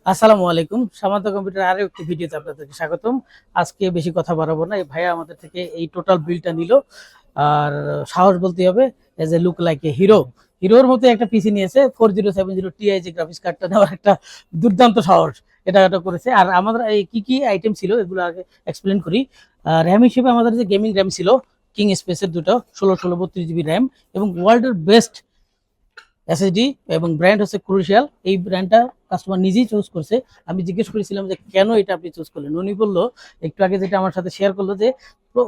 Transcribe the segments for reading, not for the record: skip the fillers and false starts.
আসসালামু আলাইকুম। সামান্ত কম্পিউটার আরো একটি ভিডিওতে আপনাদেরকে স্বাগতম। আজকে বেশি কথা বাড়াবো না, এই ভাইয়া আমাদের থেকে এই টোটাল বিলটা নিল। আর সাহস বলতে হবে, as a look like a hero, হিরোর মতো একটা পিসি নিয়েছে। 4070 Ti যে গ্রাফিক্স কার্ডটা নেওয়ার একটা দুর্দান্ত সাহস, এটা করেছে। আর আমাদের এই কি কি আইটেম ছিল এগুলো আগে এক্সপ্লেন করি। র্যাম হিসেবে আমাদের যে গেমিং র্যাম ছিল কিং স্পেসের দুটো 16 32 জিবি র্যাম এবং ওয়ার্ল্ডের বেস্ট এসএসডি এবং ব্র্যান্ড হচ্ছে ক্রুশিয়াল। এই ব্র্যান্ডটা কাস্টমার নিজেই চুজ করছে। আমি জিজ্ঞেস করেছিলাম যে কেন এটা আপনি চুজ করলেন, উনি বললো একটু আগে যেটা আমার সাথে শেয়ার করলো যে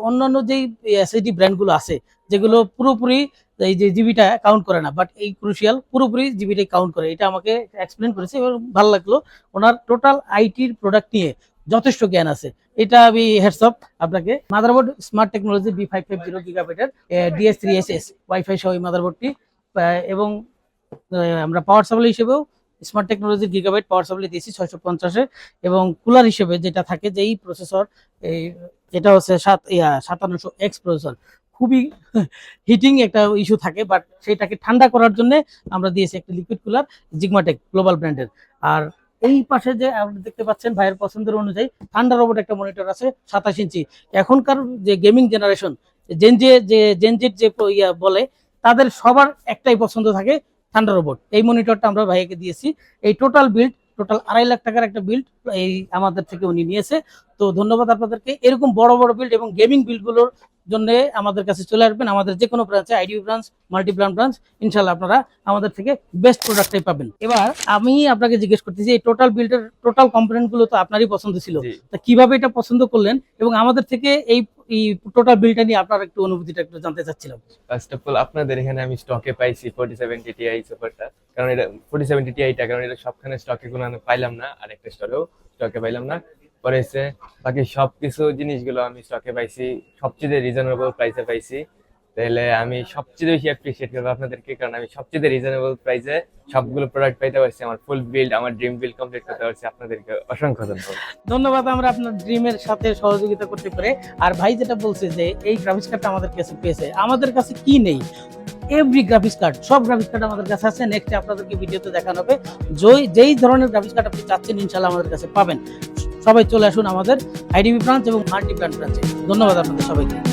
অন্যান্য যেই এসএসডি ব্র্যান্ডগুলো আছে যেগুলো পুরোপুরি এই যে জিবিটা কাউন্ট করে না, বাট এই ক্রুশিয়াল পুরোপুরি জিবিটাই কাউন্ট করে। এটা আমাকে এক্সপ্লেন করেছে এবং ভালো লাগলো। ওনার টোটাল আইটির প্রোডাক্ট নিয়ে যথেষ্ট জ্ঞান আছে, এটা আমি হেডসঅপ আপনাকে। Motherboard smart technology B550 GB DS3SS wifi সহ এই মাদারবোর্ডটি। এবং আমরা পাওয়ার সাপ্লাই হিসেবেও স্মার্ট টেকনোলজির গিগাবাইট পাওয়ার সাপ্লাই দিয়েছি 650-এ। এবং কুলার হিসেবে যেটা থাকে যেই প্রসেসর, এই এটা হচ্ছে 5700X প্রসেসর। খুবই হিটিং একটা ইস্যু থাকে, বাট সেটাকে ঠান্ডা করার জন্য আমরা দিয়েছি একটা লিকুইড কুলার জিগমাটেক গ্লোবাল ব্র্যান্ডের। আর এই পাশে যে আপনি দেখতে পাচ্ছেন ভাইয়ের পছন্দের অনুযায়ী ঠান্ডা রোবট একটা মনিটর আছে 27 ইঞ্চি। এখনকার যে গেমিং জেনারেশন জেনজেট যে বলে, তাদের সবার একটাই পছন্দ থাকে ঠান্ডা রোবট। এই মনিটরটা আমরা ভাইয়াকে দিয়েছি। এই টোটাল বিল্ড, টোটাল 2.5 লাখ টাকার একটা বিল্ড এই আমাদের থেকে উনি নিয়েছে। তো ধন্যবাদ আপনাদেরকে। এরকম বড় বড় বিল্ড এবং গেমিং বিল্ডগুলোর জন্য আমাদের কাছে চলে আসবেন। আমাদের যে কোনো ব্রাঞ্চে, আইডিবি ব্রাঞ্চ, মাল্টিপ্লান ব্রাঞ্চ, ইনশাল্লাহ আপনারা আমাদের থেকে বেস্ট প্রোডাক্টটাই পাবেন। এবার আমি আপনাকে জিজ্ঞেস করতেছি, এই টোটাল বিল্ডের টোটাল কম্পোনেন্ট গুলো তো আপনারই পছন্দ ছিল, তা কিভাবে এটা পছন্দ করলেন এবং আমাদের থেকে এই টোটাল বিলটা নিয়ে আপনার একটু অনুভূতিটা একটু জানতে চাচ্ছিলাম। ফার্স্ট অফ অল আপনাদের এখানে আমি স্টকে পাইছি 4070 Ti সুপারটা, কারণ এটা 4070 Ti কারণ এটা সবখানে স্টকে কোনো আমি পাইলাম না, আর একটা স্টোরেও স্টকে পাইলাম না। পরে এসে বাকি সবকিছু জিনিসগুলো আমি স্টকে পাইছি, সবচেয়ে রিজনেবল প্রাইসে পাইছি। তাহলে আমি সবচেয়ে বেশি অ্যাপ্রিসিয়েট করবো আপনাদেরকে, কারণ আমি সবচেয়ে রিজনেবল প্রাইসে সবগুলো প্রোডাক্ট পাইতে পারছি, আমার ফুল বিল্ড, আমার ড্রিম বিল্ড কমপ্লিট করতে পারছি। আপনাদেরকে অসংখ্য ধন্যবাদ। ধন্যবাদ আমরা আপনার ড্রিমের সাথে সহযোগিতা করতে পারে। আর ভাই যেটা বলছে যে এই গ্রাফিক্স কার্ডটা আমাদের কাছে পেয়েছে, আমাদের কাছে কি নেই, এভরি গ্রাফিক্স কার্ড, সব গ্রাফিক্স কার্ড আমাদের কাছে আছে। নেক্সট আপনাদেরকে ভিডিওতে দেখানো হবে। যেই ধরনের গ্রাফিক্স কার্ড আপনি চাচ্ছেন ইনশাআল্লাহ আমাদের কাছে পাবেন। সবাই চলে আসুন আমাদের আইডিবি ব্রাঞ্চ এবং মাল্টি ব্র্যান্ড ব্রাঞ্চে। ধন্যবাদ আপনাদের সবাইকে।